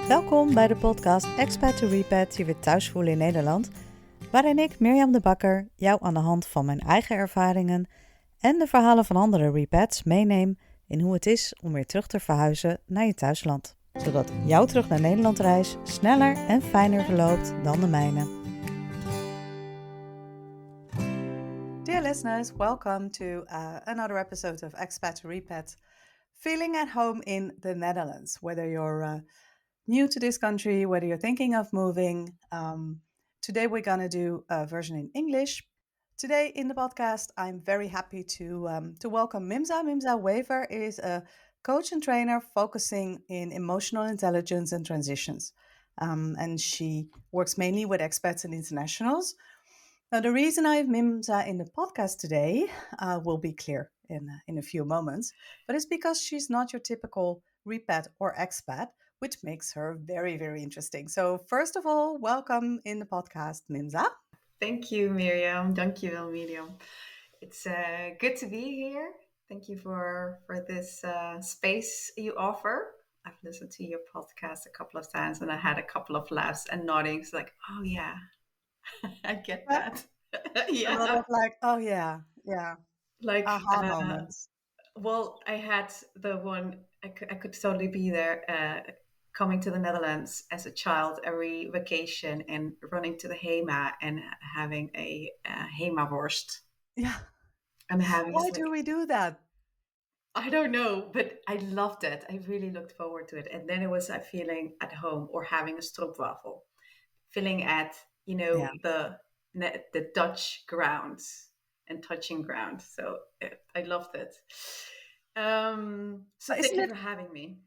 Welkom bij de podcast Expat to Repat, je weer thuis voelen in Nederland, waarin ik, Mirjam de Bakker, jou aan de hand van mijn eigen ervaringen en de verhalen van andere repats meeneem in hoe het is om weer terug te verhuizen naar je thuisland. Zodat jouw terug naar Nederland reis sneller en fijner verloopt dan de mijne. Dear listeners, welcome to another episode of Expat to Repat. Feeling at home in the Netherlands, whether you're new to this country, whether you're thinking of moving. Today we're going to do a version in English. Today in the podcast, I'm very happy to welcome Mymza. Mymza Wever is a coach and trainer focusing in emotional intelligence and transitions. And she works mainly with expats and internationals. Now, the reason I have Mymza in the podcast today will be clear in a few moments, but it's because she's not your typical repat or expat, which makes her very, very interesting. So first of all, welcome in the podcast, Mymza. Thank you, Mirjam. Dankjewel, Mirjam. It's good to be here. Thank you for this space you offer. I've listened to your podcast a couple of times and I had a couple of laughs and noddings like, oh yeah, I get that. Yeah. A lot of like, oh yeah. Like aha moments. Well, I had the one, I could totally be there coming to the Netherlands as a child every vacation and running to the HEMA and having a HEMA worst. Yeah. And having Why do we do that? I don't know, but I loved it. I really looked forward to it. And then it was feeling at home or having a stroopwafel, feeling at, the Dutch grounds and touching ground. So I loved it. So thank you for having me.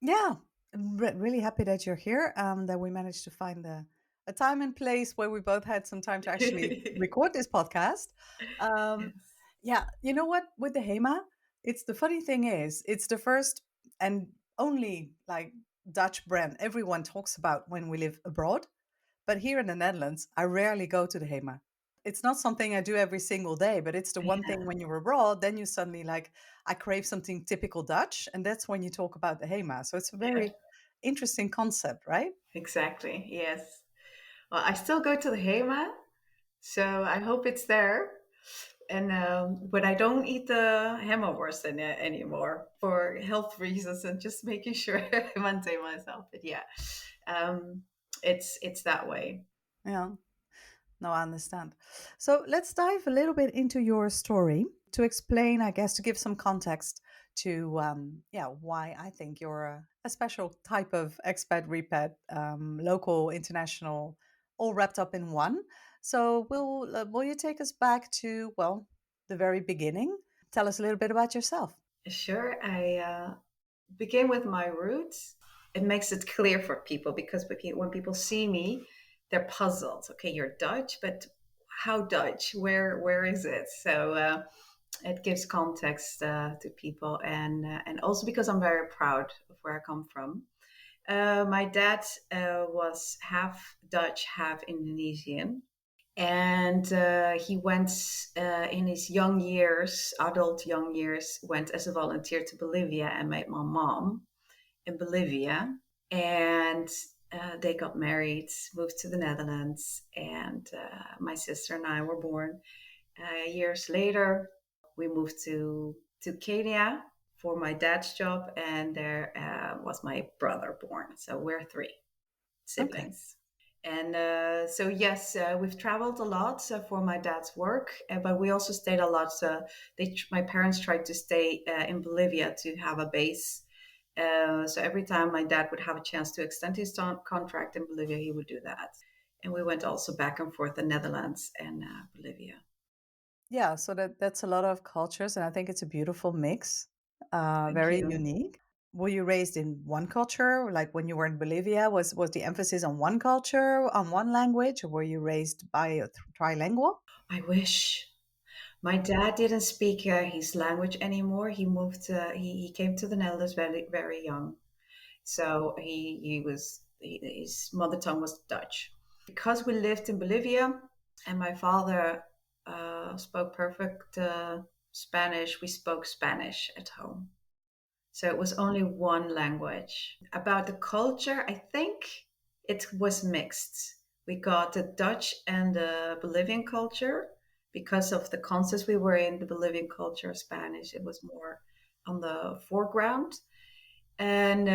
Yeah, I'm really happy that you're here, that we managed to find a time and place where we both had some time to actually record this podcast. Yes. Yeah, you know what? With the HEMA, it's the funny thing is, it's the first and only like Dutch brand everyone talks about when we live abroad. But here in the Netherlands, I rarely go to the HEMA. It's not something I do every single day, but it's the one thing when you're abroad, then you suddenly like, I crave something typical Dutch. And that's when you talk about the HEMA. So it's a very interesting concept, right? Exactly. Yes. Well, I still go to the HEMA, so I hope it's there. And but I don't eat the hammerwurst anymore for health reasons and just making sure I maintain myself. But yeah, it's that way. Yeah. No, I understand. So let's dive a little bit into your story to explain, I guess, to give some context to, why I think you're a special type of expat, repat, local, international, all wrapped up in one. So will you take us back to, well, the very beginning? Tell us a little bit about yourself. Sure. I begin with my roots. It makes it clear for people because when people see me, they're puzzled. Okay, you're Dutch, but how Dutch? Where is it? So it gives context to people, and also because I'm very proud of where I come from. My dad was half Dutch, half Indonesian. And he went in his adult young years, went as a volunteer to Bolivia and met my mom in Bolivia. And they got married, moved to the Netherlands, and my sister and I were born. Years later, we moved to Kenya for my dad's job, and there was my brother born. So we're 3 siblings. Okay. And so, yes, we've traveled a lot for my dad's work, but we also stayed a lot. My parents tried to stay in Bolivia to have a base. So every time my dad would have a chance to extend his contract in Bolivia, he would do that. And we went also back and forth in Netherlands and Bolivia. Yeah, so that's a lot of cultures, and I think it's a beautiful mix, very unique. Were you raised in one culture? Like when you were in Bolivia, was the emphasis on one culture, on one language, or were you raised by a trilingual? I wish. My dad didn't speak his language anymore. He moved. He came to the Netherlands very very young, so his mother tongue was Dutch. Because we lived in Bolivia, and my father spoke perfect Spanish. We spoke Spanish at home. So it was only one language. About the culture, I think it was mixed. We got the Dutch and the Bolivian culture because of the context we were in. The Bolivian culture, Spanish, it was more on the foreground. And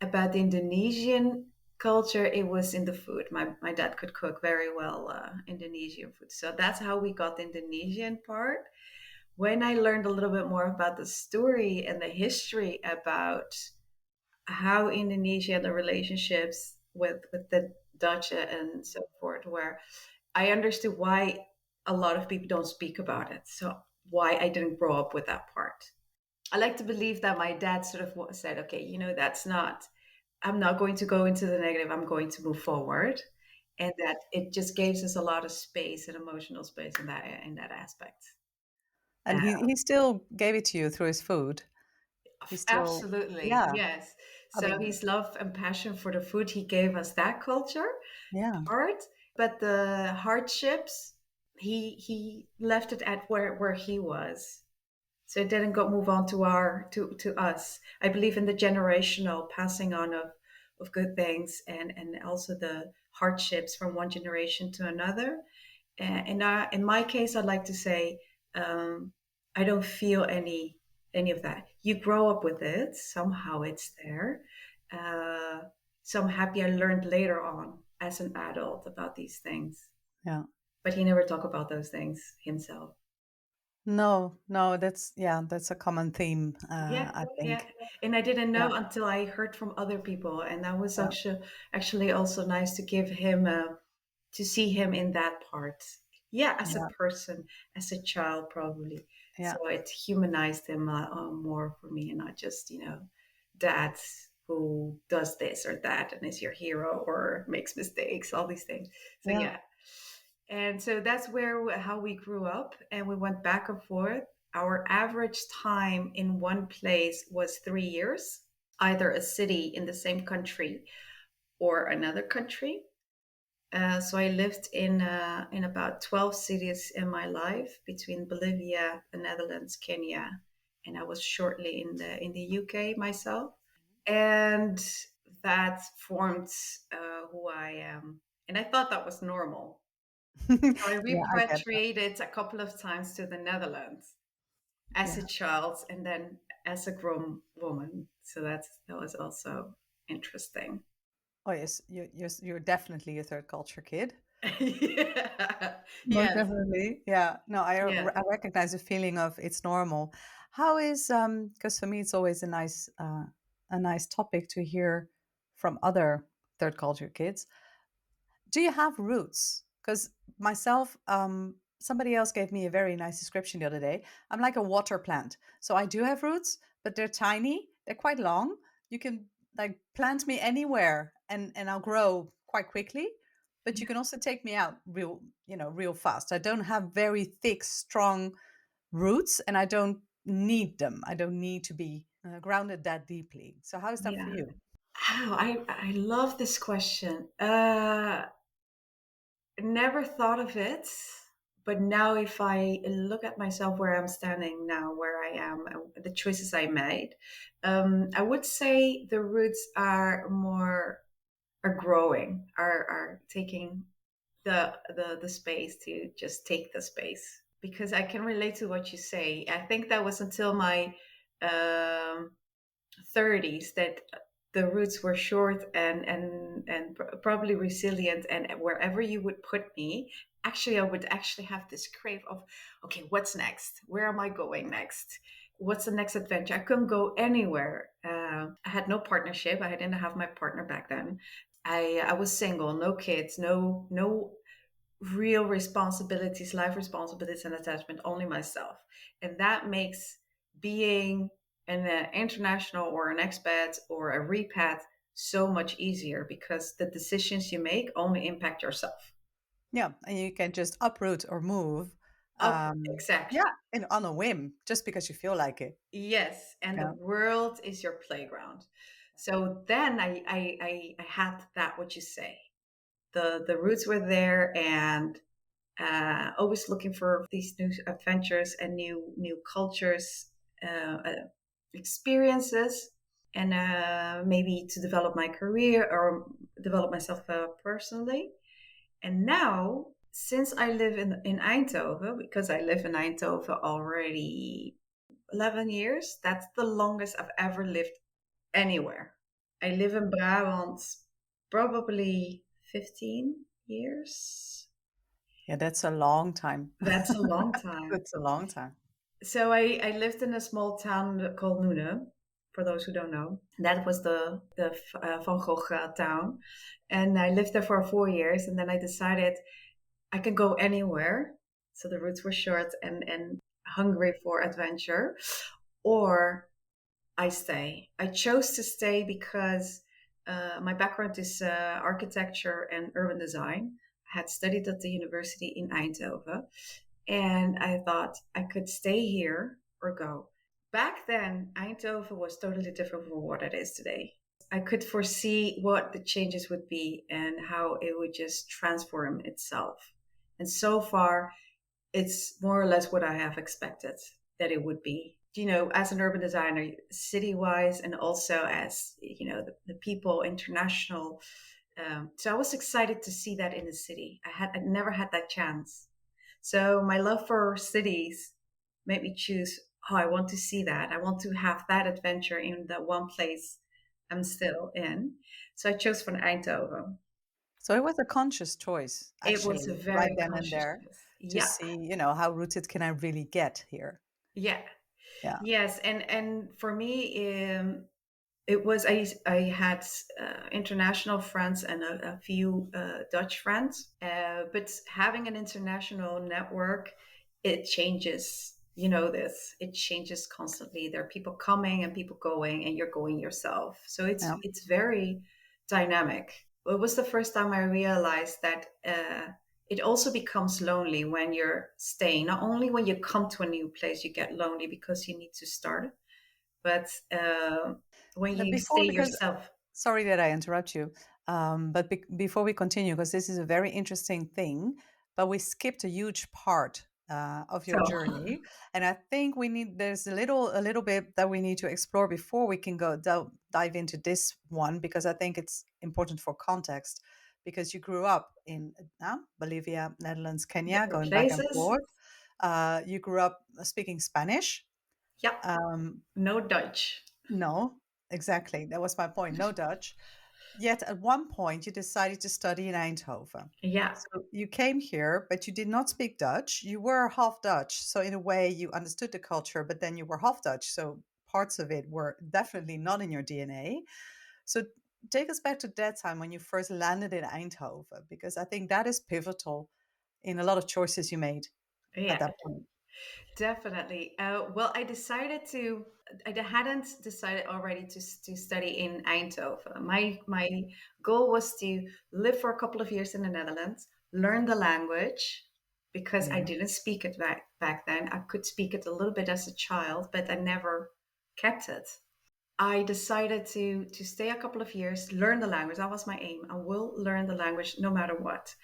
about the Indonesian culture, it was in the food. My dad could cook very well Indonesian food. So that's how we got the Indonesian part. When I learned a little bit more about the story and the history about how Indonesia, the relationships with the Dutch and so forth, where I understood why a lot of people don't speak about it. So why I didn't grow up with that part. I like to believe that my dad sort of said, okay, that's not, I'm not going to go into the negative, I'm going to move forward. And that it just gives us a lot of space and emotional space in that aspect. And he still gave it to you through his food. He still, Absolutely, yeah. yes. I So mean, his love and passion for the food, he gave us that culture yeah, part, but the hardships, he left it at where he was. So it didn't go move on to us. I believe in the generational passing on of good things and also the hardships from one generation to another. And in my case, I'd like to say I don't feel any of that. You grow up with it somehow. It's there. Uh, so I'm happy I learned later on as an adult about these things. yeah. But he never talked about those things himself. No, no, that's a common theme, Yeah, I yeah. think. And I didn't Yeah, know until I heard from other people, and that was yeah, actually also nice to give him to see him in that part. Yeah, as a yeah, person, as a child, probably. yeah, So it humanized him more for me, and not just dad who does this or that and is your hero or makes mistakes, all these things. So yeah. yeah, and so that's how we grew up, and we went back and forth. Our average time in one place was 3 years, either a city in the same country or another country. So I lived in about 12 cities in my life between Bolivia, the Netherlands, Kenya, and I was shortly in the UK myself. And that formed who I am. And I thought that was normal. So I Yeah, I get that. repatriated a couple of times to the Netherlands as a Yeah. child and then as a grown woman. So that was also interesting. Oh yes, you're definitely a third culture kid. Yeah. Most Yes. definitely. Yeah. No, Yeah. I recognize the feeling of it's normal. How is because for me it's always a nice topic to hear from other third culture kids. Do you have roots? Because myself, somebody else gave me a very nice description the other day. I'm like a water plant. So I do have roots, but they're tiny. They're quite long. You can like plant me anywhere and I'll grow quite quickly. But you Yeah. can also take me out real fast. I don't have very thick, strong roots and I don't need them. I don't need to be grounded that deeply. So how is that for Yeah. you? Oh, I love this question. Never thought of it, but now if I look at myself where I'm standing now, where I am, the choices I made, I would say the roots are growing, are taking the space to just take the space because I can relate to what you say. I think that was until my um, 30s that the roots were short and probably resilient, and wherever you would put me, actually I would actually have this crave of, okay, what's next, where am I going next, what's the next adventure. I couldn't go anywhere. I had no partnership. I didn't have my partner back then. I was single, no kids, no real responsibilities, life responsibilities and attachment, only myself. And that makes being an international or an expat or a repat so much easier because the decisions you make only impact yourself. Yeah, and you can just uproot or move, Up, yeah, exactly. and on a whim, just because you feel like it. Yes, and the Yeah, world is your playground. So then I had that what you say. The roots were there, and always looking for these new adventures and new cultures. experiences, and maybe to develop my career or develop myself personally. And now, since I live in Eindhoven, because I live in Eindhoven already 11 years, that's the longest I've ever lived anywhere. I live in Brabant probably 15 years. Yeah, that's a long time. That's a long time. That's a long time. So I lived in a small town called Noenen, for those who don't know. That was the Van Gogh town. And I lived there for 4 years. And then I decided I could go anywhere. So the routes were short and hungry for adventure. Or I stay. I chose to stay because my background is architecture and urban design. I had studied at the university in Eindhoven, and I thought I could stay here or go. Back then, Eindhoven was totally different from what it is today. I could foresee what the changes would be and how it would just transform itself. And so far, it's more or less what I have expected that it would be. You know, as an urban designer, city wise, and also as, you know, the people, international. So I was excited to see that in the city. I never had that chance. So my love for cities made me choose, oh, I want to see that. I want to have that adventure in the one place I'm still in. So I chose for Eindhoven. So it was a conscious choice, It was a actually, right very then and conscious there, choice. to Yeah. see, how rooted can I really get here? Yeah. Yeah. Yes. And for me, it was I had international friends and a few Dutch friends, but having an international network, it changes. You know this. It changes constantly. There are people coming and people going, and you're going yourself. So Yeah. it's very dynamic. It was the first time I realized that it also becomes lonely when you're staying. Not only when you come to a new place, you get lonely because you need to start, but when But you stay before, because yourself. sorry that I interrupt you, but before we continue, because this is a very interesting thing, but we skipped a huge part of your So journey, and I think there's a little bit that we need to explore before we can go dive into this one, because I think it's important for context. Because you grew up in Bolivia, Netherlands, Kenya, different going back and places. forth. You grew up speaking Spanish. Yeah, Um, no Dutch. no, exactly. That was my point. No Dutch. Yet at one point, you decided to study in Eindhoven. Yeah, So you came here, but you did not speak Dutch. You were half Dutch. So, in a way, you understood the culture, but then you were half Dutch. So, parts of it were definitely not in your DNA. So, take us back to that time when you first landed in Eindhoven, because I think that is pivotal in a lot of choices you made at yeah, that point. definitely. Well, I hadn't decided already to study in Eindhoven. My goal was to live for a couple of years in the Netherlands, learn the language, because I Yeah. didn't speak it back then. I could speak it a little bit as a child, but I never kept it. I decided to stay a couple of years, learn the language. That was my aim. I will learn the language no matter what.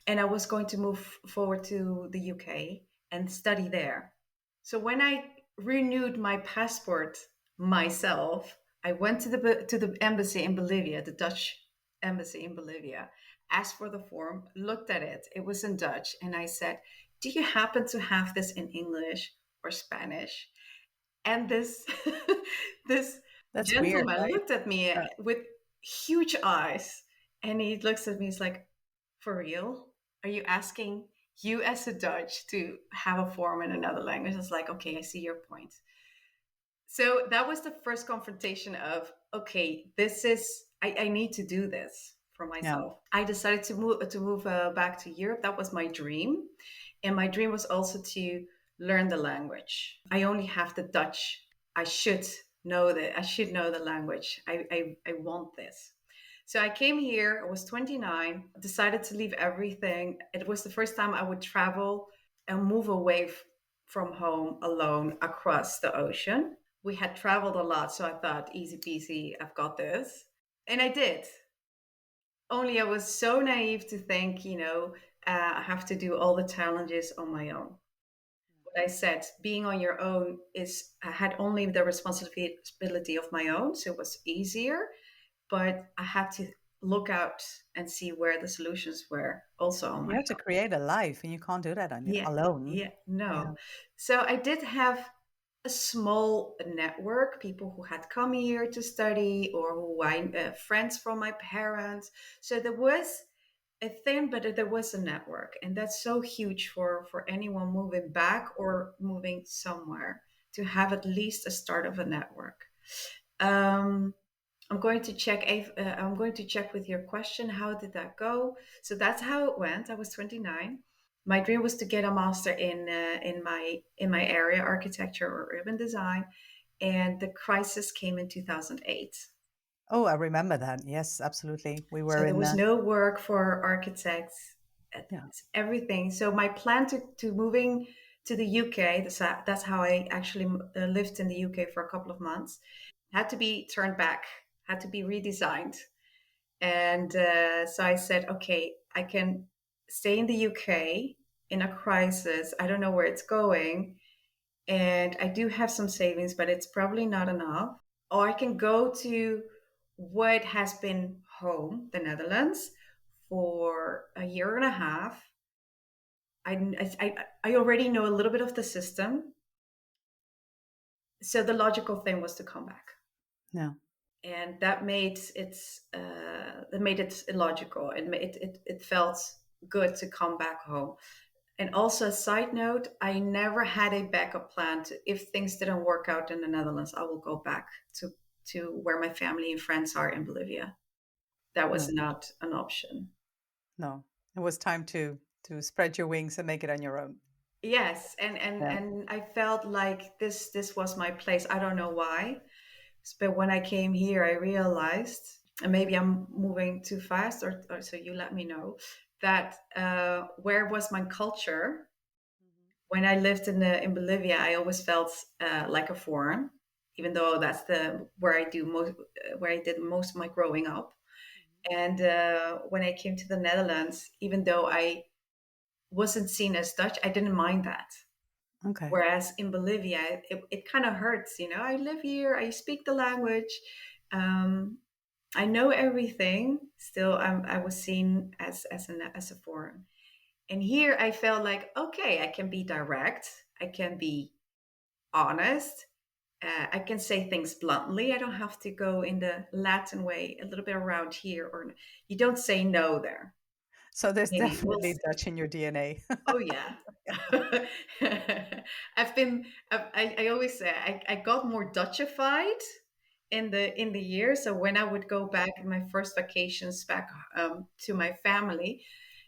And I was going to move forward to the UK and study there. So when I renewed my passport myself, I went to the embassy in Bolivia, the Dutch embassy in Bolivia, asked for the form, looked at it. It was in Dutch, and I said, "Do you happen to have this in English or Spanish?" And this this That's weird, gentleman right? looked at me Yeah. with huge eyes, and he looks at me, he's like, "For real, are you asking you as a Dutch to have a form in another language?" It's like, okay, I see your point. So that was the first confrontation of, okay, this is, I need to do this for Yeah. myself. I decided to move back to Europe. That was my dream, and my dream was also to learn the language. I only have the Dutch. I should know that. I should know the language. I want this. So I came here. I was 29. Decided to leave everything. It was the first time I would travel and move away from home alone across the ocean. We had traveled a lot, so I thought, easy peasy, I've got this. And I did. Only I was so naive to think, I have to do all the challenges on my own. what I said, being on your own is, I had only the responsibility of my own, so it was easier, but I had to look out and see where the solutions were also on You my have to own. create a life, and you can't do that on your Yeah, alone. yeah, Yeah. no. So I did have a small network, people who had come here to study or who I friends from my parents. So there was a thing, but there was a network, and that's so huge for anyone moving back or moving somewhere to have at least a start of a network. Um, I'm going to check. I'm going to check with your question. How did that go? So that's how it went. I was 29. My dream was to get a master in my area, architecture or urban design, and the crisis came in 2008. Oh, I remember that. Yes, absolutely. We were So there in. was no work for architects, Yeah. everything. So my plan to moving to the UK, that's how I actually lived in the UK for a couple of months, had to be turned back, had to be redesigned. And so I said, okay, I can stay in the UK in a crisis. I don't know where it's going. And I do have some savings, but it's probably not enough. Or I can go to what has been home, the Netherlands, for a year and a half. I already know a little bit of the system. So the logical thing was to come back. Yeah. And that made it illogical. It felt good to come back home. And also, a side note, I never had a backup plan to, if things didn't work out in the Netherlands, I will go back to where my family and friends are in Bolivia. That was No. not an option. No. It was time to spread your wings and make it on your own. Yes, and and Yeah. and I felt like this was my place. I don't know why, but when I came here, I realized, and maybe I'm moving too fast, or so you let me know, that where was my culture? When I lived in Bolivia, I always felt like a foreign, even though that's the where I did most of my growing up. And when I came to the Netherlands, even though I wasn't seen as Dutch, I didn't mind that. Okay. Whereas in Bolivia, it kind of hurts. I live here, I speak the language, um, I know everything. Still, I was seen as a foreign. And here I felt like, okay, I can be direct, I can be honest, I can say things bluntly. I don't have to go in the Latin way, a little bit around here, or you don't say no there. So there's Maybe we'll definitely see. Dutch in your DNA. Oh yeah. I always say I got more Dutchified in the year. So when I would go back in my first vacations back to my family,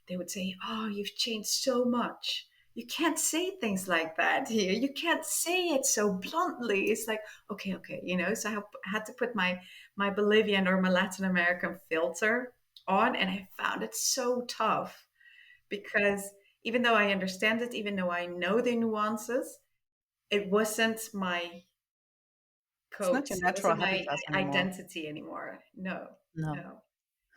they would say, "Oh, you've changed so much. You can't say things like that here. You can't say it so bluntly." It's like, okay, okay, So I had to put my Bolivian or my Latin American filter on, and I found it so tough because even though I understand it, even though I know the nuances, it wasn't my It's not code. your It natural wasn't my habitat anymore. identity anymore. No, No. no.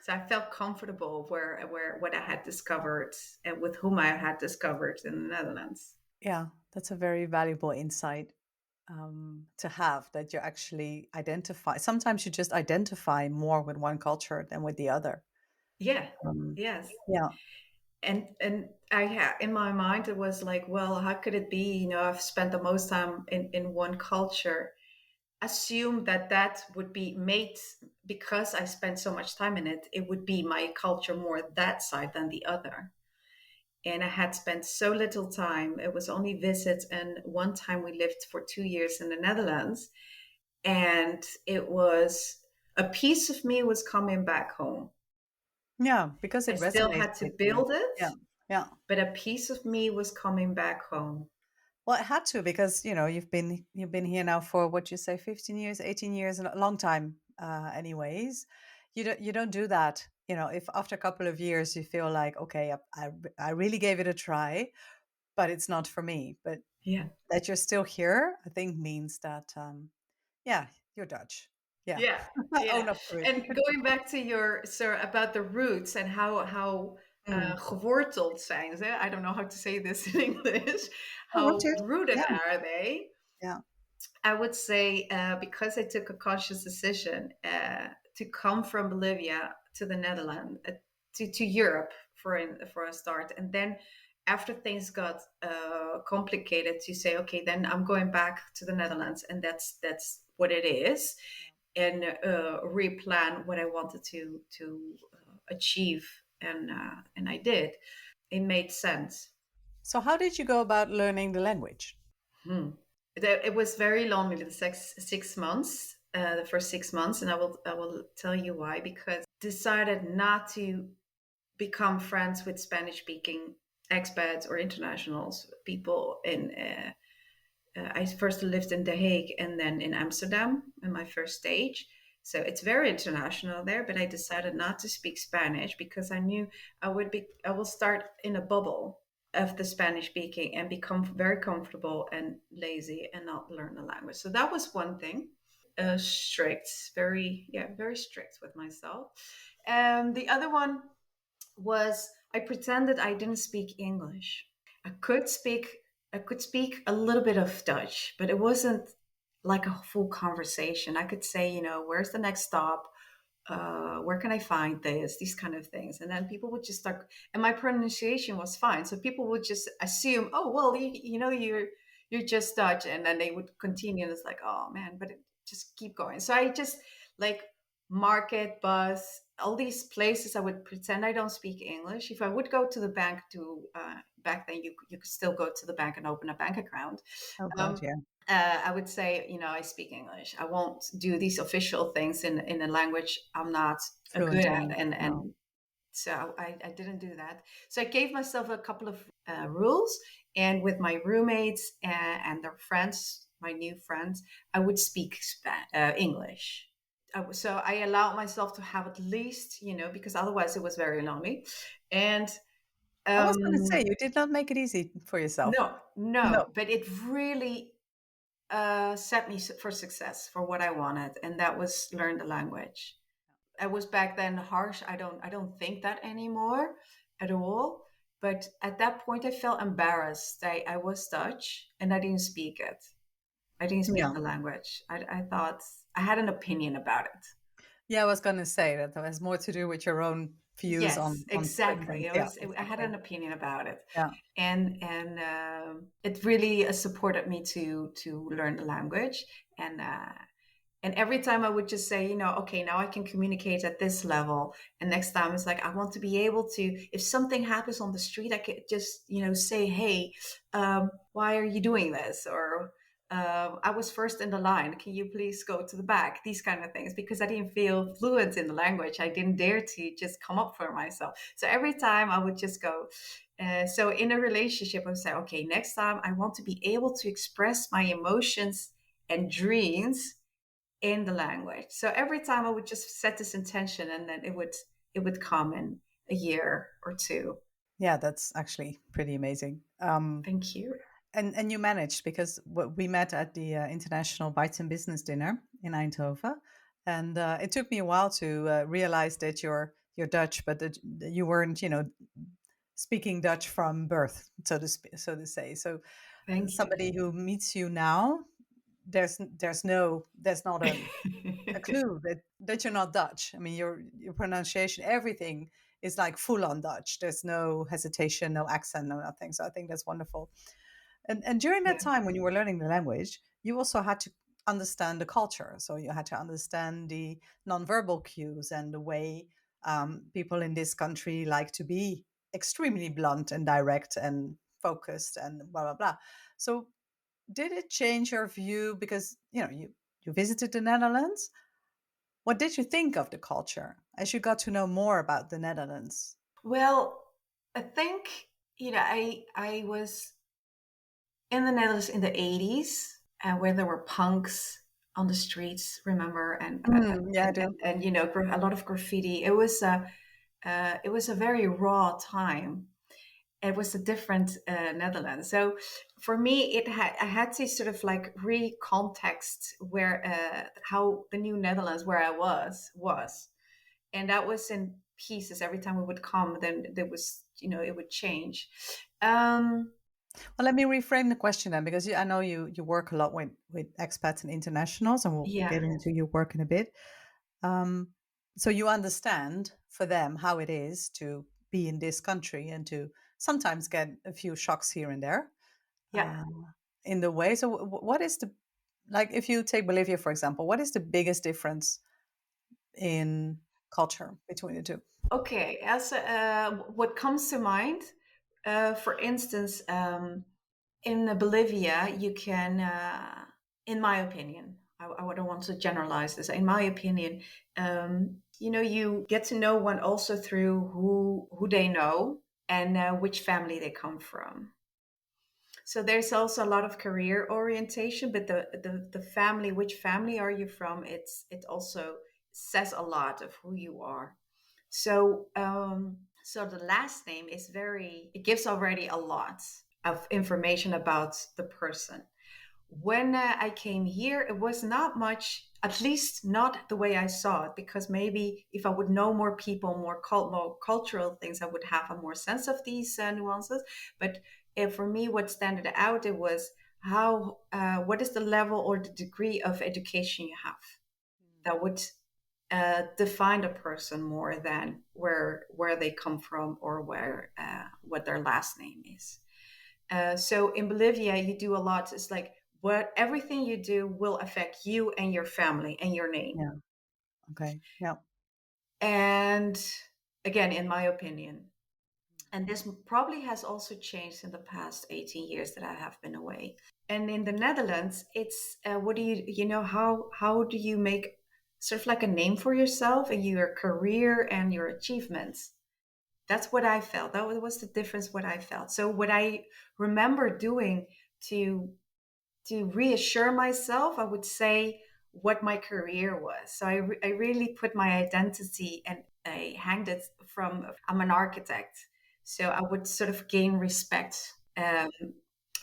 So I felt comfortable where what I had discovered and with whom I had discovered in the Netherlands. Yeah, that's a very valuable insight to have, that you actually identify. Sometimes you just identify more with one culture than with the other. Yeah. Um, Yes. yeah. And I had in my mind it was like, well, how could it be? I've spent the most time in one culture. Assume that would be made because I spent so much time in it. It would be my culture more that side than the other. And I had spent so little time. It was only visits, and one time we lived for 2 years in the Netherlands, and it was a piece of me was coming back home. Yeah, because I it still resonates had to with you. build it, Yeah. Yeah. but a piece of me was coming back home. Well, it had to, because you've been here now for, what you say, 15 years, 18 years, a long time. Anyways, you don't do that. If after a couple of years you feel like, okay, I really gave it a try, but it's not for me. But Yeah. that you're still here, I think means that, yeah, you're Dutch. Yeah, Yeah, own yeah. up to it. And going back to your sir about the roots and how Mm. geworteld zijn ze. I don't know how to say this in English. Oh, how rooted. rooted Yeah, are they? yeah. I would say because I took a conscious decision to come from Bolivia to the Netherlands, to Europe for a start, and then after things got complicated, to say, okay, then I'm going back to the Netherlands, and that's what it is, and replan what I wanted to achieve, and I did. It made sense. So, how did you go about learning the language? Hmm. It was very lonely the 6 months, the first 6 months, and I will tell you why. Because decided not to become friends with Spanish speaking expats or internationals, people in. I first lived in The Hague and then in Amsterdam in my first stage. So it's very international there, but I decided not to speak Spanish because I knew I will start in a bubble of the Spanish speaking and become very comfortable and lazy and not learn the language. So that was one thing. Strict, very strict with myself. The other one was I pretended I didn't speak English. I could speak I could speak a little bit of Dutch, but it wasn't like a full conversation. I could say, where's the next stop? Where can I find this? These kind of things. And then people would just start, and my pronunciation was fine. So people would just assume, oh, well, you're just Dutch. And then they would continue. And it's like, oh man, but just keep going. So I just like market, bus, all these places, I would pretend I don't speak English. If I would go to the bank back then you could still go to the bank and open a bank account. Oh God, Um, yeah, I would say, I speak English. I won't do these official things in a language I'm not fluent good at, in. No. and so I didn't do that. So I gave myself a couple of rules, and with my roommates and their friends, my new friends, I would speak English. So I allowed myself to have at least, because otherwise it was very lonely, and I was going to say um, you did not make it easy for yourself. no, No. no, but it really set me for success for what I wanted, and that was learn the language. I was back then harsh. I don't think that anymore at all. But at that point, I felt embarrassed. I was Dutch and I didn't speak it. I didn't speak Yeah. the language. I thought I had an opinion about it. Yeah, I was going to say that has more to do with your own views Yes, on certain exactly. things. It Yeah, was. I had exactly. an opinion about it, Yeah. and it really supported me to learn the language. And every time I would just say, okay, now I can communicate at this level. And next time it's like, I want to be able to, if something happens on the street, I could just, say, hey, why are you doing this? Or I was first in the line. Can you please go to the back? These kind of things, because I didn't feel fluent in the language. I didn't dare to just come up for myself. So every time I would just go. So in a relationship, I would say, okay, next time I want to be able to express my emotions and dreams in the language. So every time I would just set this intention, and then it would come in a year or two. Yeah, that's actually pretty amazing. Thank you. And you managed because we met at the International Bites and Business Dinner in Eindhoven, and it took me a while to realize that you're Dutch, but that you weren't, speaking Dutch from birth, so to say. So Thank you. somebody who meets you now, there's not a clue that you're not Dutch. I mean, your pronunciation, everything is like full on Dutch. There's no hesitation, no accent, no nothing. So I think that's wonderful. And during that Yeah. time when you were learning the language, you also had to understand the culture. So you had to understand the nonverbal cues and the way people in this country like to be extremely blunt and direct and focused and blah blah blah. So did it change your view because you visited the Netherlands? What did you think of the culture as you got to know more about the Netherlands? Well, I think I was in the Netherlands in the 80s, where there were punks on the streets, remember, Yeah, I and, do. and a lot of graffiti. It was a very raw time. It was a different Netherlands. So for me, I had to sort of like recontext where how the new Netherlands where I was, and that was in pieces. Every time we would come, then there was it would change. Um, Well, let me reframe the question then, because I know you work a lot with expats and internationals, and we'll Yeah, get into your work in a bit. Um, so you understand for them how it is to be in this country and to sometimes get a few shocks here and there yeah. uh, in the way. So, what is the like if you take Bolivia for example? What is the biggest difference in culture between the two? Okay, as what comes to mind, for instance, in Bolivia, you can, in my opinion, I don't want to generalize this. In my opinion, you get to know one also through who they know and which family they come from. So there's also a lot of career orientation, but the family, which family are you from? It also says a lot of who you are. So the last name is it gives already a lot of information about the person. When I came here, it was not much, at least not the way I saw it, because maybe if I would know more people, more cultural things, I would have a more sense of these nuances. But for me, what stood out, it was what is the level or the degree of education you have that would define a person more than where they come from or where what their last name is. So in Bolivia, you do a lot. It's like what everything you do will affect you and your family and your name. Yeah. Okay. Yeah. And again, in my opinion, and this probably has also changed in the past 18 years that I have been away. And in the Netherlands, it's what do you know how do you make sort of like a name for yourself and your career and your achievements? That's what I felt. That was the difference. What I felt. So what I remember doing to reassure myself, I would say what my career was. So I really put my identity and I hanged it from, I'm an architect. So I would sort of gain respect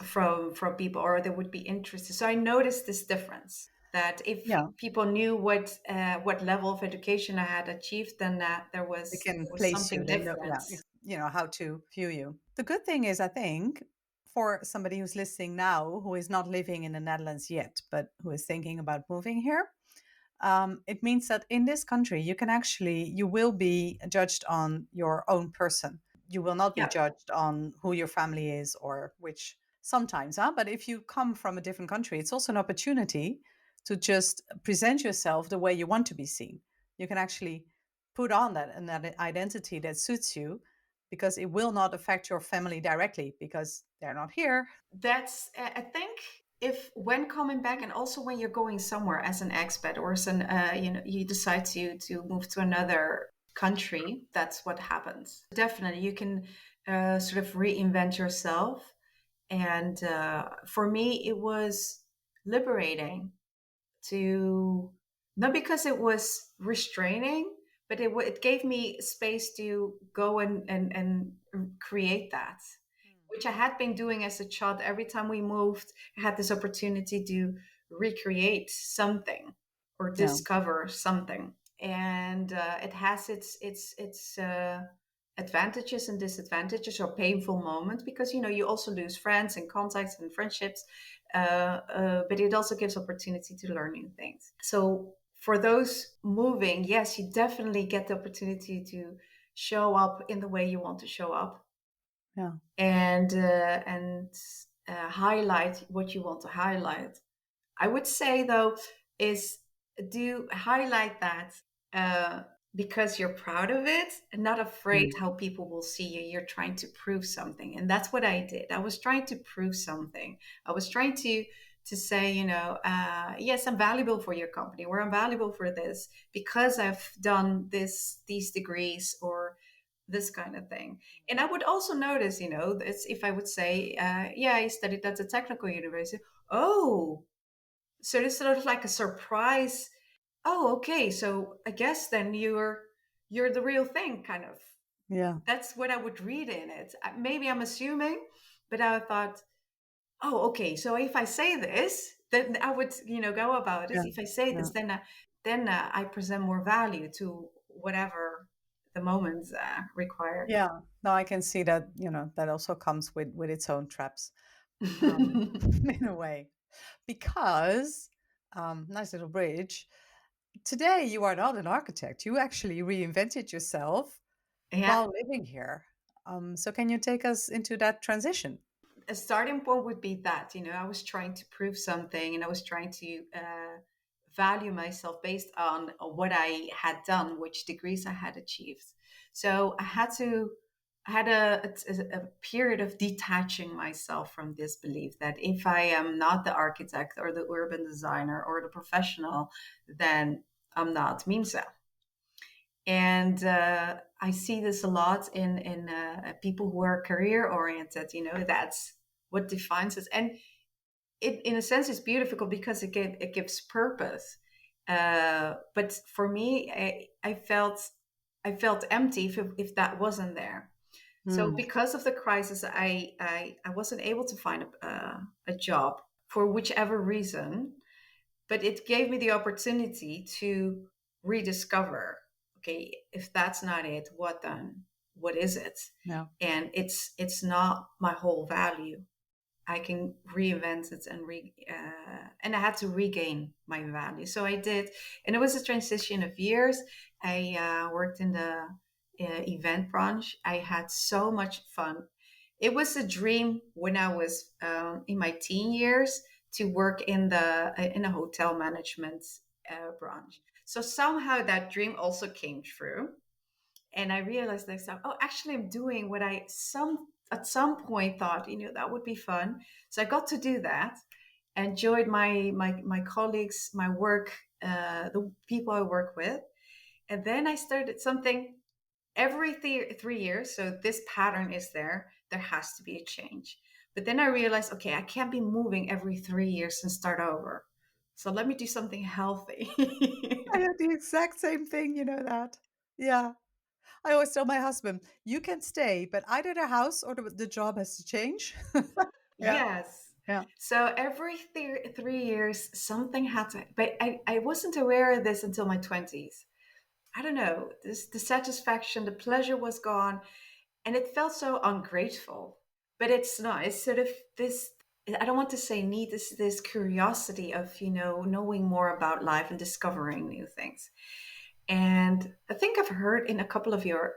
from people, or they would be interested. So I noticed this difference that if Yeah. people knew what level of education I had achieved, then They there can was place you. something They know, different. yeah, you know how to view you. The good thing is, I think, for somebody who's listening now, who is not living in the Netherlands yet, but who is thinking about moving here, it means that in this country, you will be judged on your own person. You will not be Yeah, judged on who your family is or which sometimes, huh? But if you come from a different country, it's also an opportunity to just present yourself the way you want to be seen. You can actually put on that identity that suits you because it will not affect your family directly because they're not here. that's I think if when coming back and also when you're going somewhere as an expat or as an you decide to move to another country, that's what happens. Definitely, you can sort of reinvent yourself, and for me, it was liberating to, not because it was restraining, but it gave me space to go and create that, which I had been doing as a child. Every time we moved, I had this opportunity to recreate something or Yeah, discover something, and it has its advantages and disadvantages or painful moments, because you also lose friends and contacts and friendships, but it also gives opportunity to learn new things. So for those moving, yes, you definitely get the opportunity to show up in the way you want to show up, yeah, and highlight what you want to highlight. I would say though is do highlight that uh, because you're proud of it and not afraid mm, how people will see you. You're trying to prove something, and that's what I did. I was trying to prove something. I was trying to say, yes, I'm valuable for your company, or I'm valuable for this because I've done these degrees or this kind of thing. And I would also notice, that's if I would say, yeah, I studied at a technical university. Oh, so it's sort of like a surprise. Oh, okay. So I guess then you're the real thing, kind of. yeah, That's what I would read in it. Maybe I'm assuming, but I thought, oh, okay. So if I say this, then I would, go about yeah, this. If I say yeah. this, then I present more value to whatever the moment required. Yeah, no, I can see that, that also comes with its own traps. in a way, because nice little bridge. Today, you are not an architect. You actually reinvented yourself Yeah. while living here. So, can you take us into that transition? A starting point would be that, I was trying to prove something, and I was trying to value myself based on what I had done, which degrees I had achieved. So I had a period of detaching myself from this belief that if I am not the architect or the urban designer or the professional, then I'm not Mymza. And I see this a lot in people who are career oriented. That's what defines us, and in a sense, it's beautiful because it gives purpose. But for me, I felt empty if that wasn't there. So Hmm. because of the crisis, I wasn't able to find a job for whichever reason, but it gave me the opportunity to rediscover, okay, if that's not it, what then? What is it? Yeah. And it's not my whole value. I can reinvent it and I had to regain my value. So I did, and it was a transition of years. I worked in the event branch. I had so much fun. It was a dream when I was in my teen years to work in a hotel management branch. So somehow that dream also came true, and I realized next time, oh, actually, I'm doing what I some at some point thought, that would be fun. So I got to do that. Enjoyed my colleagues, my work, the people I work with, and then I started something every 3 years. So this pattern is there. There has to be a change. But then I realized, okay, I can't be moving every 3 years and start over. So let me do something healthy. I had the exact same thing, you know that. Yeah. I always tell my husband, you can stay, but either the house or the job has to change. Yeah. Yes. Yeah. So every 3 years, something had to, but I wasn't aware of this until my 20s. I don't know. The satisfaction, the pleasure was gone, and it felt so ungrateful. But it's not. It's sort of this, I don't want to say need, this curiosity of, knowing more about life and discovering new things. And I think I've heard in a couple of your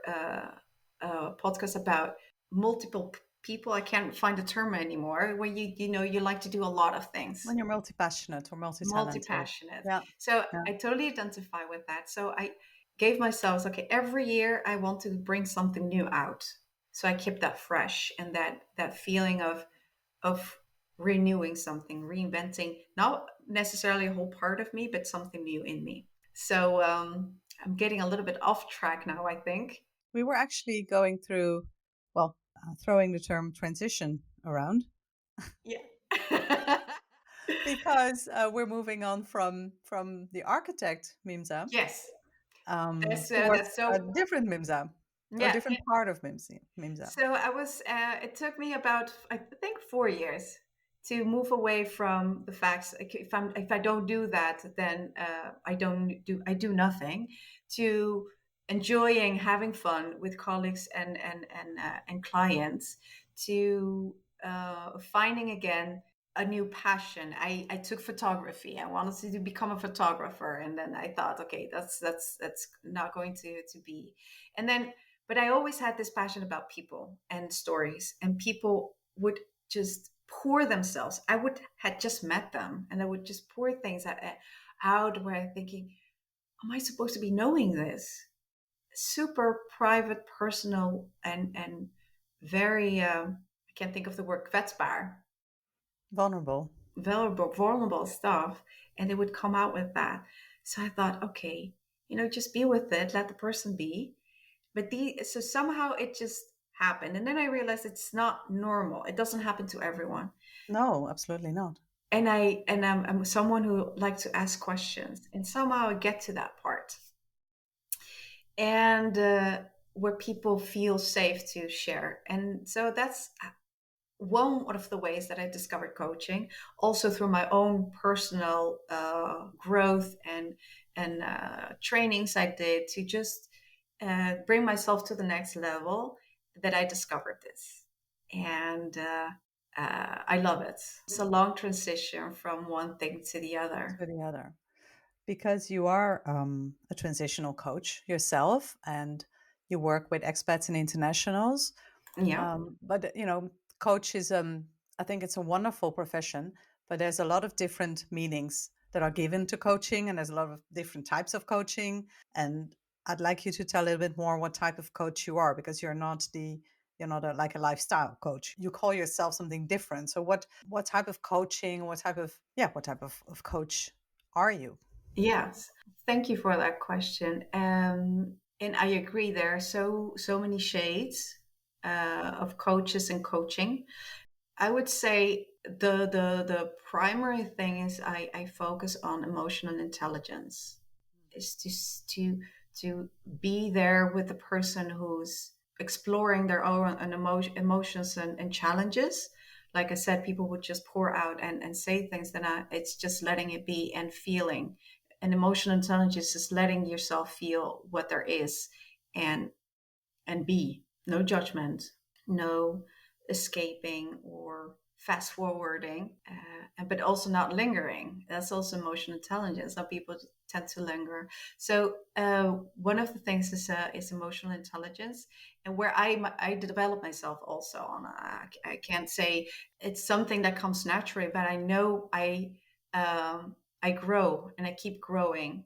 podcasts about multiple people. I can't find the term anymore. When you like to do a lot of things, When you're multi-passionate or multi-talented. multi-passionate. Yeah. So Yeah. I totally identify with that. So I gave myself, okay, every year I want to bring something new out. So I kept that fresh, and that feeling of renewing something, reinventing, not necessarily a whole part of me, but something new in me. So I'm getting a little bit off track now, I think. We were actually going through, well, throwing the term transition around Yeah. because we're moving on from the architect Mimza Yes, towards that's a so. different Mimza or a Yeah. different part of Mimza. So I was. It took me about, I think, 4 years to move away from the facts. Like, if I don't do that, then I do nothing. To enjoying having fun with colleagues and clients. To finding again a new passion. I took photography. I wanted to become a photographer, and then I thought, okay, that's not going to be. And then, but I always had this passion about people and stories, and people would just pour themselves. I would had just met them, and I would just pour things out where I'm thinking, am I supposed to be knowing this? Super private, personal, and very, I can't think of the word, kwetsbaar, Vulnerable. vulnerable stuff, and they would come out with that. So I thought, okay, just be with it, let the person be. But so somehow it just happened, and then I realized it's not normal. It doesn't happen to everyone. No, absolutely not. And I'm someone who likes to ask questions, and somehow I get to that part, and where people feel safe to share. And so that's one of the ways that I discovered coaching, also through my own personal growth and trainings I did to just bring myself to the next level. That I discovered this, and I love it. It's a long transition from one thing to the other. To the other. Because you are a transitional coach yourself and you work with expats and internationals. Yeah. But, coach is, I think it's a wonderful profession, but there's a lot of different meanings that are given to coaching, and there's a lot of different types of coaching. And I'd like you to tell a little bit more what type of coach you are, because you're not like a lifestyle coach. You call yourself something different. So what type of coaching, what type of coach are you? Yes. Thank you for that question. And I agree, there are so many shades of coaches and coaching. I would say the primary thing is I focus on emotional intelligence. Is to be there with the person who's exploring their own emotions and challenges. Like I said, people would just pour out and say things, then it's just letting it be and feeling. And emotional intelligence is letting yourself feel what there is, and be no judgment, no escaping or fast forwarding, but also not lingering. That's also emotional intelligence. Some people tend to linger. So one of the things is emotional intelligence, and where I develop myself also on. I can't say it's something that comes naturally, but I know I grow and I keep growing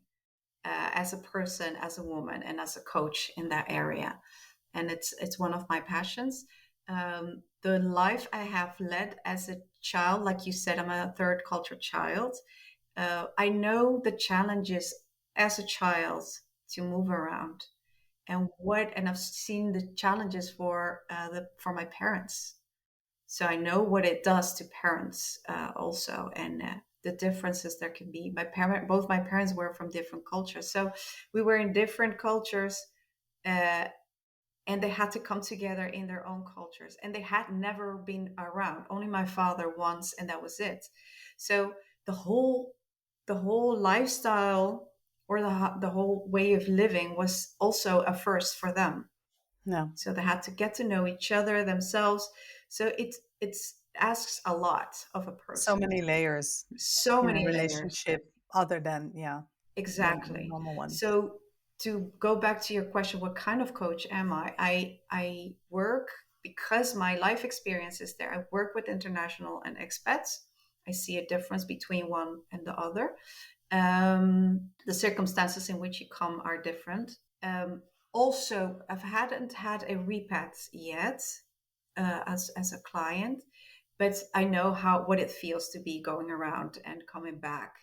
as a person, as a woman, and as a coach in that area, and it's one of my passions. The life I have led as a child, like you said, I'm a third culture child. I know the challenges as a child to move around, and I've seen the challenges for my parents. So I know what it does to parents also, and the differences there can be. Both my parents were from different cultures, so we were in different cultures. Uh, and they had to come together in their own cultures, and they had never been around, only my father once, and that was it. So the whole lifestyle, or the whole way of living, was also a first for them. No. So they had to get to know each other themselves. So it's asks a lot of a So person. many layers So in a many layers. relationship other than, yeah, the Exactly. normal ones. So to go back to your question, what kind of coach am I? I work, because my life experience is there. I work with international and expats. I see a difference between one and the other. The circumstances in which you come are different. Also, I hadn't had a repat yet as a client, but I know what it feels to be going around and coming back.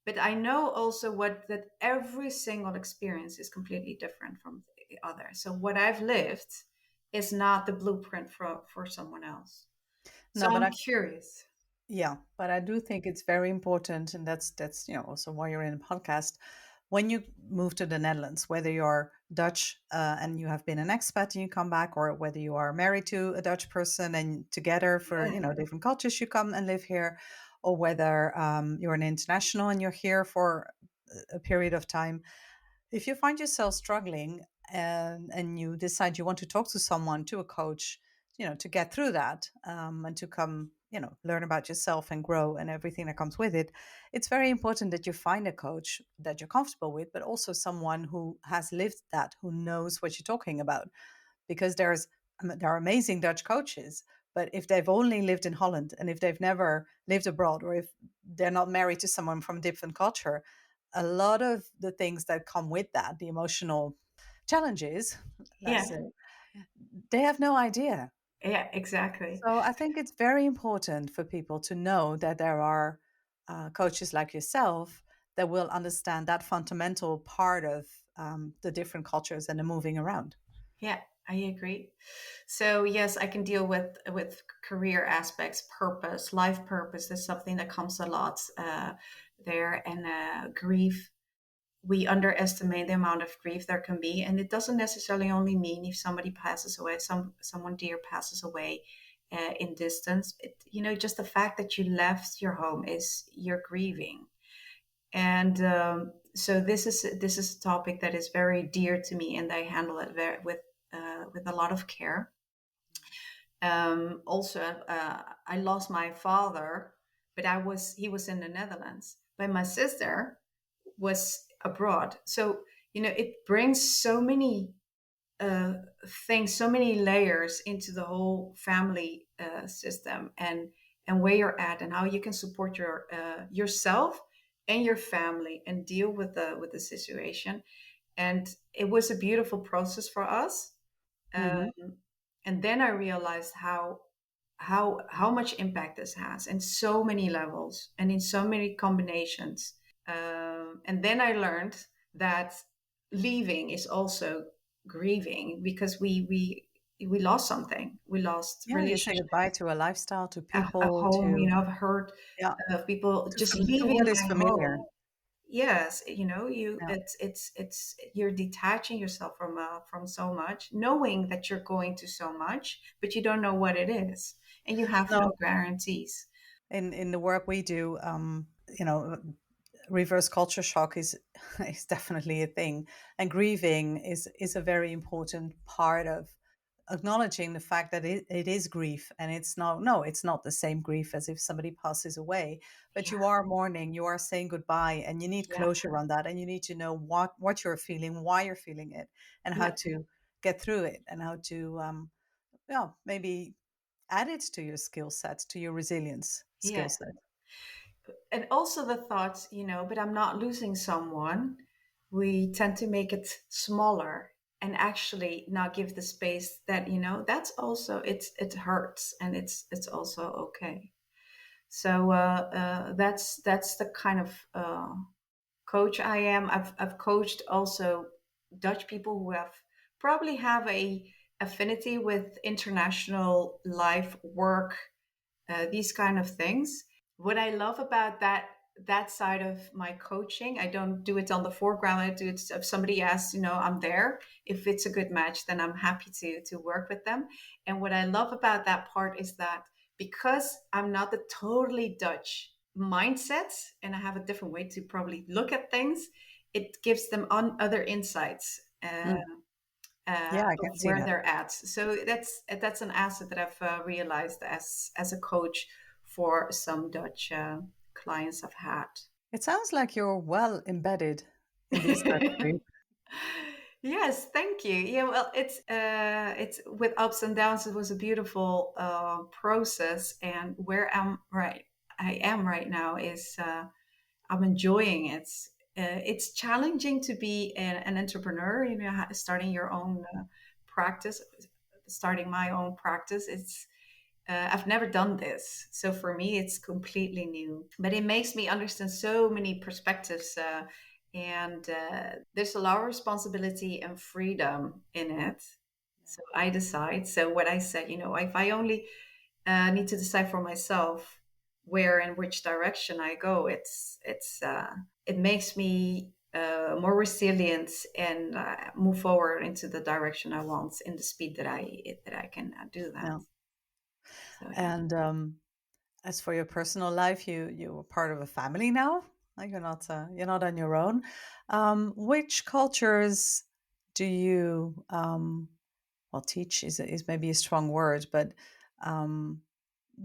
But I know also that every single experience is completely different from the other. So what I've lived is not the blueprint for someone else. So No, but I'm curious. yeah, but I do think it's very important, and that's also why you're in a podcast. When you move to the Netherlands, whether you're Dutch and you have been an expat and you come back, or whether you are married to a Dutch person and together for Yeah. different cultures you come and live here, or whether you're an international and you're here for a period of time, if you find yourself struggling and you decide you want to talk to someone, to a coach, to get through that, and to come, learn about yourself and grow and everything that comes with it, it's very important that you find a coach that you're comfortable with, but also someone who has lived that, who knows what you're talking about. Because there are amazing Dutch coaches, but if they've only lived in Holland and if they've never lived abroad, or if they're not married to someone from a different culture, a lot of the things that come with that, the emotional challenges, let's Yeah. say, they have no idea. Yeah, exactly. So I think it's very important for people to know that there are coaches like yourself that will understand that fundamental part of the different cultures and the moving around. Yeah, I agree. So yes, I can deal with career aspects, purpose, life purpose. That's something that comes a lot there, and grief. We underestimate the amount of grief there can be, and it doesn't necessarily only mean if somebody passes away, someone dear passes away in distance. Just the fact that you left your home is you're grieving, and so this is a topic that is very dear to me, and I handle it with a lot of care. Also, I lost my father, but he was in the Netherlands. But my sister was abroad. So, it brings so many uh, things, so many layers into the whole family system, and where you're at, and how you can support yourself and your family and deal with the situation. And it was a beautiful process for us. Hmm. And then I realized how much impact this has in so many levels and in so many combinations. And then I learned that leaving is also grieving, because we lost something. We lost Yeah, you say relationship, goodbye to a lifestyle, to a people, home. to I've heard yeah, of people just to leaving what is my familiar. home. Yes, Yeah. it's you're detaching yourself from so much, knowing that you're going to so much, but you don't know what it is, and you have no No, guarantees. in the work we do, you know, reverse culture shock is is definitely a thing, and grieving is a very important part of acknowledging the fact that it is grief, and it's not, no, it's not the same grief as if somebody passes away, but Yeah, you are mourning, you are saying goodbye, and you need yeah, closure on that, and you need to know what you're feeling, why you're feeling it, and how yeah, to get through it, and how to yeah, maybe add it to your skill set, to your resilience skill yeah. set. And also the thoughts, but I'm not losing someone. We tend to make it smaller and actually not give the space that, that's also, it hurts, and it's also okay. So that's the kind of coach I am. I've coached also Dutch people who probably have a affinity with international life, work, these kind of things. What I love about that side of my coaching, I don't do it on the foreground. I do it if somebody asks, I'm there. If it's a good match, then I'm happy to work with them. And what I love about that part is that, because I'm not the totally Dutch mindset, and I have a different way to probably look at things, it gives them on other insights. Mm. Yeah, I Of can see where that. they're at. So that's an asset that I've realized as a coach for some Dutch clients I've had. It sounds like you're well embedded in these type of group. Yes, thank you. Yeah, well, it's with ups and downs. It was a beautiful process, and I am right now is I'm enjoying it. It's challenging to be an entrepreneur. Starting your own practice, starting my own practice. I've never done this, so for me, it's completely new. But it makes me understand so many perspectives, and there's a lot of responsibility and freedom in it. So I decide. So what I said, if I only need to decide for myself where and which direction I go, it makes me more resilient, and move forward into the direction I want in the speed that I can do that. Yeah. So yeah. And as for your personal life, you're part of a family now. Like you're not on your own. Which cultures do you well, teach is maybe a strong word, but um,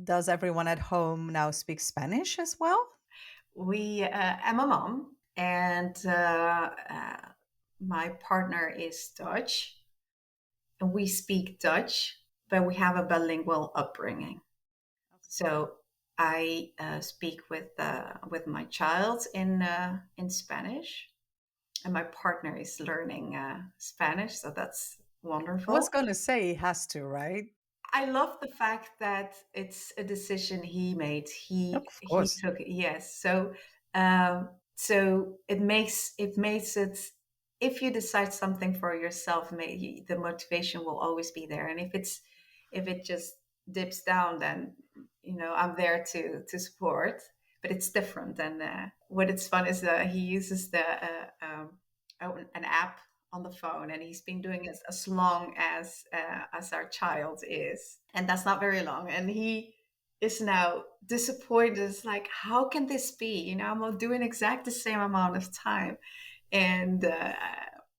does everyone at home now speak Spanish as well? I'm a mom, and my partner is Dutch, and we speak Dutch, but we have a bilingual upbringing. So I speak with my child in Spanish, and my partner is learning Spanish, so that's I was wonderful. going to say he has to, right? I love the fact that it's a decision he made. He Of he course. took it. Yes. So it makes it, if you decide something for yourself, the motivation will always be there. And if it just dips down, then I'm there to support. But it's different. And what it's fun is that he uses an app on the phone, and he's been doing it as long as our child is, and that's not very long. And he is now disappointed. It's like, how can this be? I'm doing exact the same amount of time, and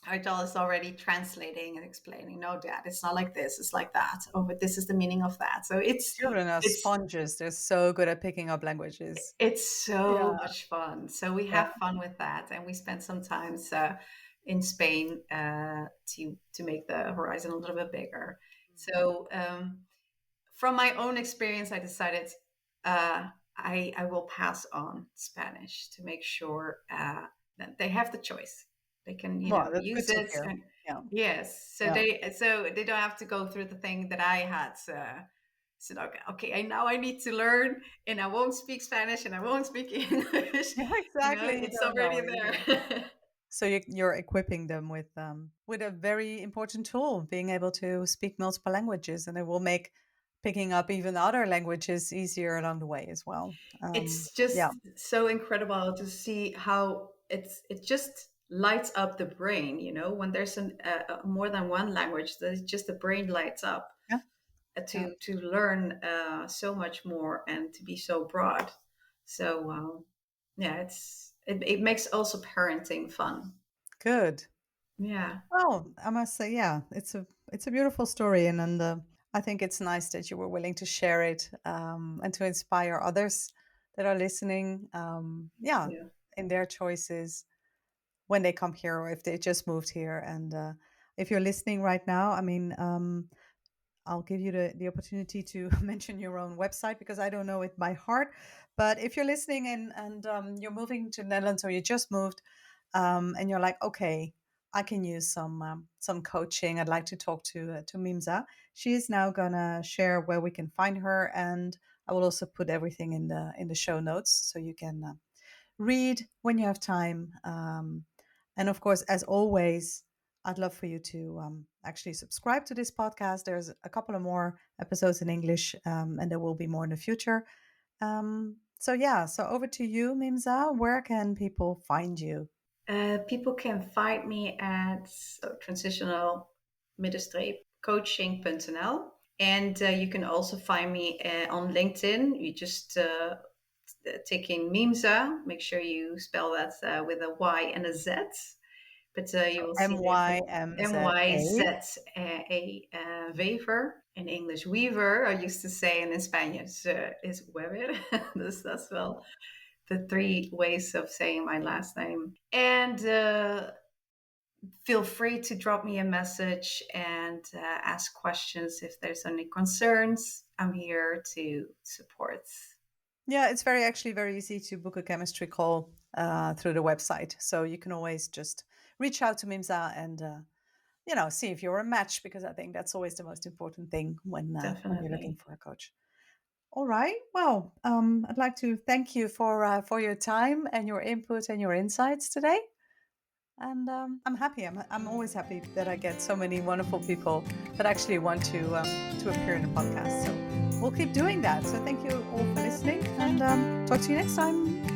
Resettl is already translating and explaining. No, Dad, it's not like this. It's like that. Oh, but this is the meaning of that. So Children are it's sponges. They're so good at picking up languages. it's so Yeah, much fun. So we yeah. have fun with that, and we spend some time in Spain to make the horizon a little bit bigger. So from my own experience, I decided I will pass on Spanish to make sure that they have the choice. They can, Well, that's good use to it. hear. And Yeah, yes, yeah. so they don't have to go through the thing that I had. So okay, now I need to learn, and I won't speak Spanish, and I won't speak English. Yeah, exactly. You It's don't know. already You don't. there. So you're equipping them with a very important tool, being able to speak multiple languages, and it will make picking up even other languages easier along the way as well. It's Yeah, just so incredible to see how it just lights up the brain. When there's more than one language, that just the brain lights up yeah, yeah. to learn so much more and to be so broad. So yeah, it makes also parenting fun. Good. Yeah, Well, I must say, yeah, it's a beautiful story, and I think it's nice that you were willing to share it and to inspire others that are listening. Yeah, yeah. in their choices when they come here or if they just moved here. And if you're listening right now, I mean, I'll give you the opportunity to mention your own website because I don't know it by heart. But if you're listening and you're moving to Netherlands or you just moved, and you're like, okay, I can use some coaching. I'd like to talk to Mymza. She is now gonna share where we can find her, and I will also put everything in the show notes so you can read when you have time. And of course, as always, I'd love for you to actually subscribe to this podcast. There's a couple of more episodes in English, and there will be more in the future. So yeah, so over to you, Mymza. Where can people find you? People can find me at transitional-coaching.nl. And you can also find me on LinkedIn. You just take in Mymza. Make sure you spell that with a Y and a Z. But you will see me for Myza Wever. In English, Weaver, I used to say, and in Spanish is Wever. That's well the three ways of saying my last name. And feel free to drop me a message and ask questions if there's any concerns. I'm here to support. Yeah, it's actually very easy to book a chemistry call through the website. So you can always just reach out to Mymza and see if you're a match, because I think that's always the most important thing when you're looking Definitely. for a coach. All right. Well, I'd like to thank you for your time and your input and your insights today. And I'm happy. I'm always happy that I get so many wonderful people that actually want to appear in the podcast. So we'll keep doing that. So thank you all for listening, and talk to you next time.